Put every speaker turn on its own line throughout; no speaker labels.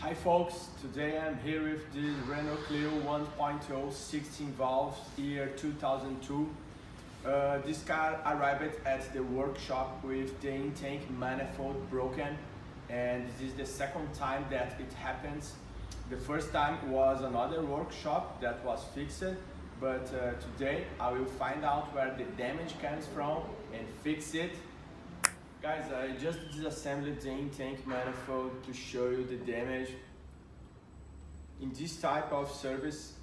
Hi folks, today I'm here with the Renault Clio 1.0 16 valves year 2002. This car arrived at the workshop with the intake manifold broken, and this is the second time that it happens. The first time was another workshop that was fixed, but today I will find out where the damage comes from and fix it. Guys, I just disassembled the intake manifold to show you the damage. In this type of service,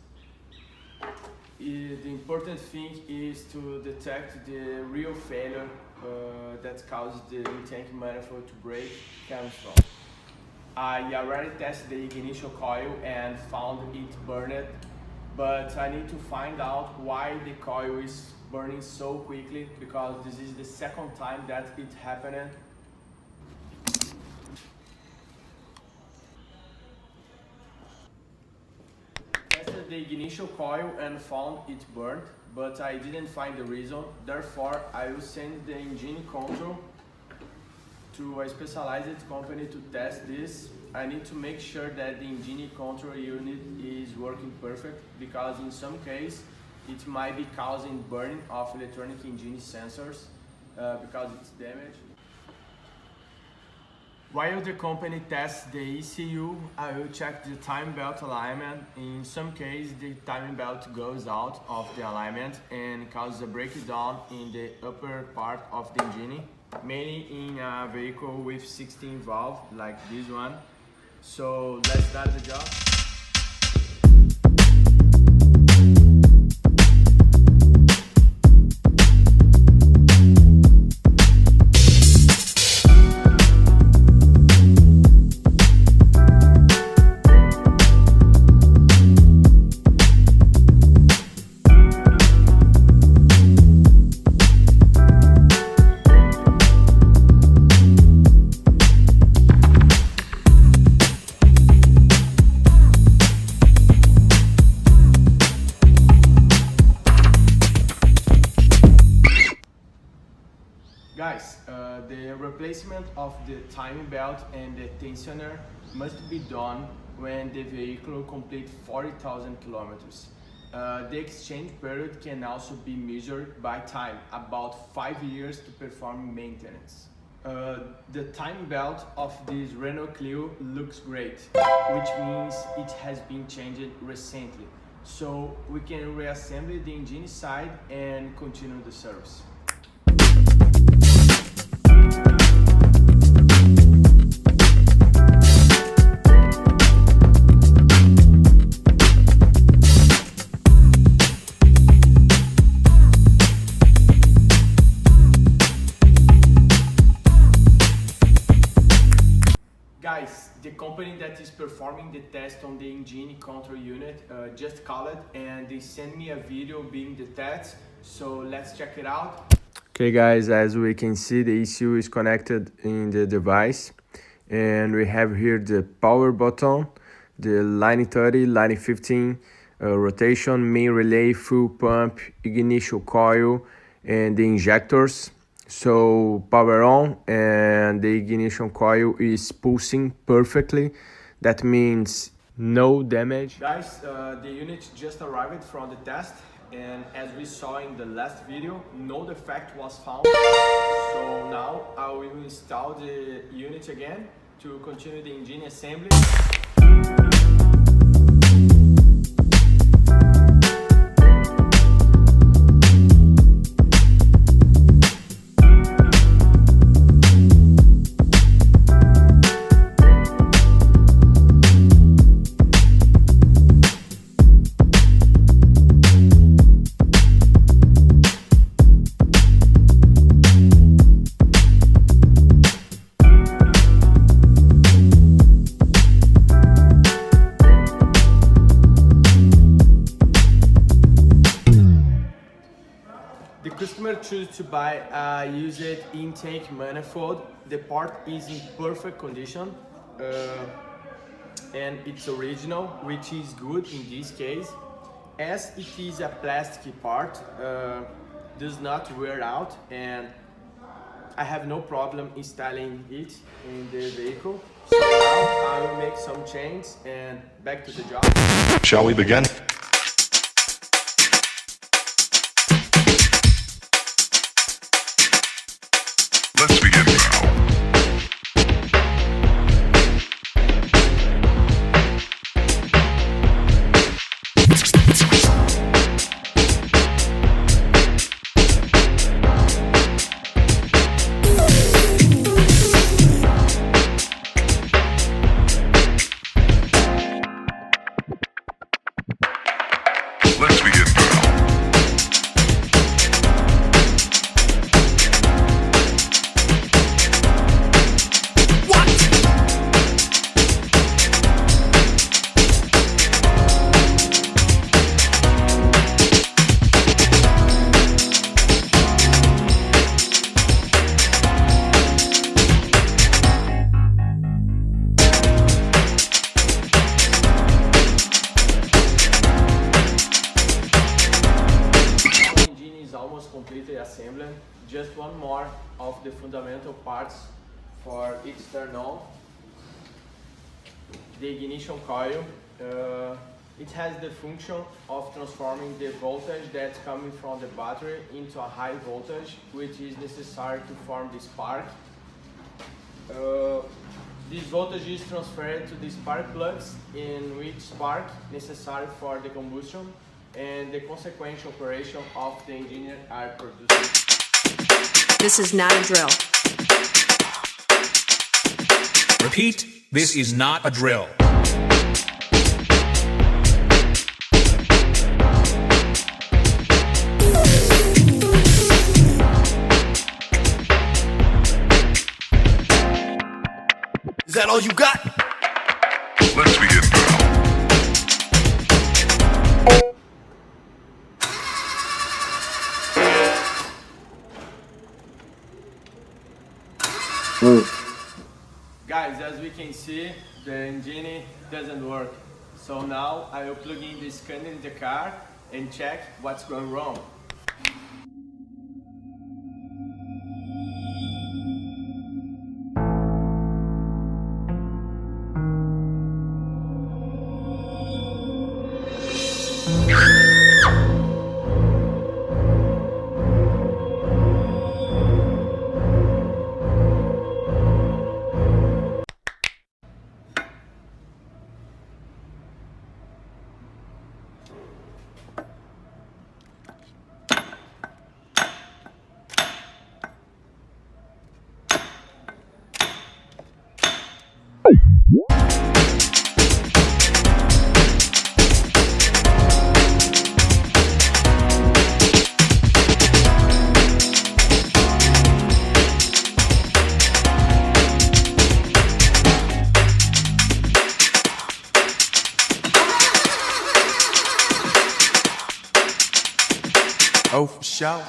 the important thing is to detect the real failure that causes the intake manifold to break comes from. I already tested the ignition coil and found it burned, but I need to find out why the coil is burning so quickly, because this is the second time that it happened. Tested the ignition coil and found it burnt, but I didn't find the reason. Therefore, I will send the engine control to a specialized company to test this. I need to make sure that the engine control unit is working perfect, because in some case it might be causing burning of electronic engine sensors because it's damaged. While the company tests the ECU, I will check the timing belt alignment. In some cases, the timing belt goes out of the alignment and causes a breakdown in the upper part of the engine, mainly in a vehicle with 16 valve like this one. So let's start the job. Guys, the replacement of the timing belt and the tensioner must be done when the vehicle completes 40,000 kilometers. The exchange period can also be measured by time, about 5 years to perform maintenance. The timing belt of this Renault Clio looks great, which means it has been changed recently. So we can reassemble the engine side and continue the service. Guys, the company that is performing the test on the engine control unit just called and they sent me a video being the test, so let's check it out. Okay guys, as we can see, the ECU is connected in the device, and we have here the power button, the line 30, line 15, rotation, main relay, fuel pump, ignition coil, and the injectors. So power on, and the ignition coil is pulsing perfectly. That means no damage. Guys, the unit just arrived from the test, and as we saw in the last video, no defect was found. So now I will install the unit again to continue the engine assembly. The customer choose to buy a used intake manifold. The part is in perfect condition and it's original, which is good in this case. As it is a plastic part, does not wear out, and I have no problem installing it in the vehicle. So now I will make some changes and back to the job.
Shall we begin? Let's begin now. Let's begin now.
Almost completely assembled. Just one more of the fundamental parts for its turn on. The ignition coil. It has the function of transforming the voltage that's coming from the battery into a high voltage, which is necessary to form the spark. This voltage is transferred to the spark plugs, in which spark necessary for the combustion and the consequential operation of the engine are produced.
This is not a drill.
Repeat, this is not a drill.
Is that all you got?
Let's begin now.
Guys, as we can see, the engine doesn't work. So now I will plug in the scanner in the car and check what's going wrong.
Oh, for sure.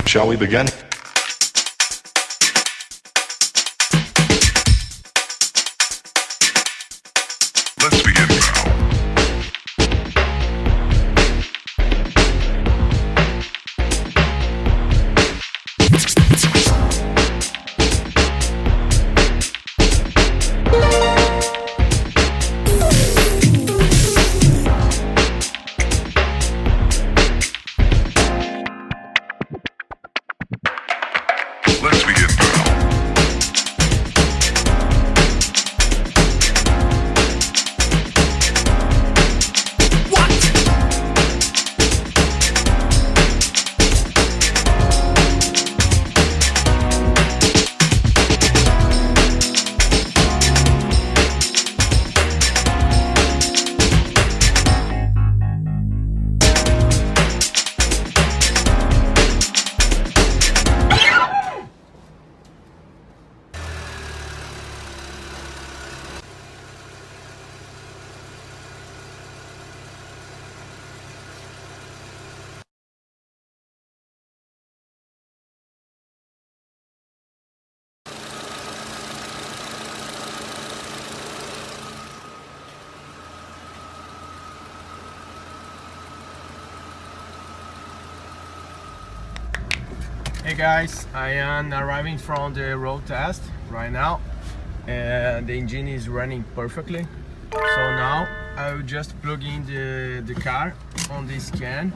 Shall we begin? Let's begin now.
Hey guys, I am arriving from the road test right now and the engine is running perfectly. So now I will just plug in the car on the scan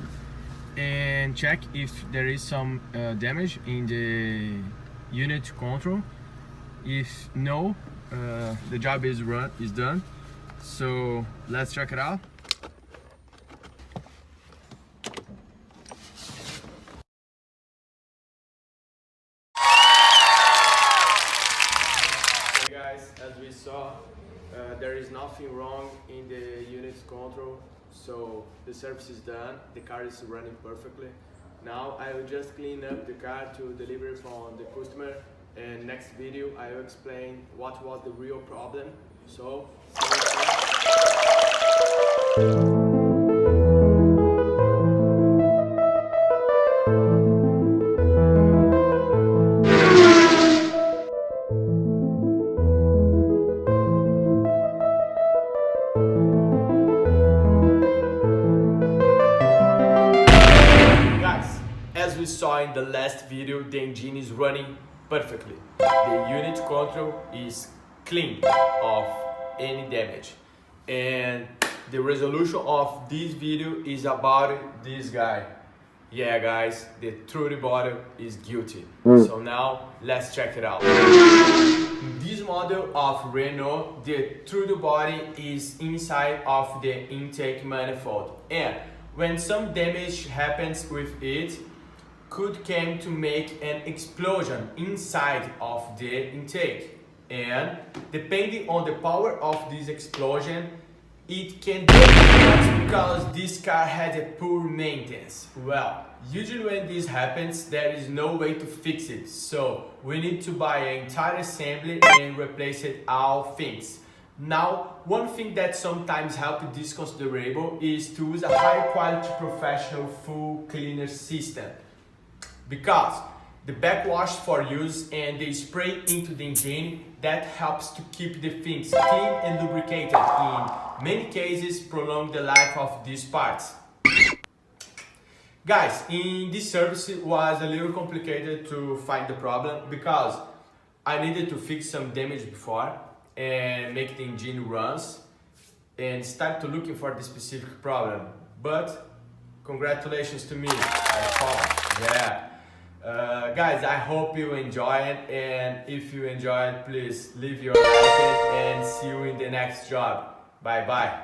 and check if there is some damage in the unit control. If no, the job is done. So let's check it out. Okay guys, as we saw, there is nothing wrong in the unit control. So the service is done, the car is running perfectly. Now I will just clean up the car to deliver it from the customer, and next video I will explain what was the real problem. So guys, as we saw in the last video, the engine is running perfectly. The unit control is clean of any damage. And the resolution of this video is about this guy. Yeah guys, the truly bottle is guilty. So now let's check it out. In this model of Renault, the true body is inside of the intake manifold, and when some damage happens with it, could come to make an explosion inside of the intake, and depending on the power of this explosion, it can be because this car had a poor maintenance. Well, usually when this happens, there is no way to fix it, so we need to buy an entire assembly and replace it all things. Now, one thing that sometimes helps this considerable is to use a high quality professional full cleaner system, because the backwash for use and the spray into the engine, that helps to keep the things clean and lubricated, in many cases prolong the life of these parts. Guys, in this service it was a little complicated to find the problem because I needed to fix some damage before and make the engine runs and start to looking for the specific problem. But congratulations to me, I found, yeah. Guys, I hope you enjoy it, and if you enjoyed, please leave your like and see you in the next job. Bye bye.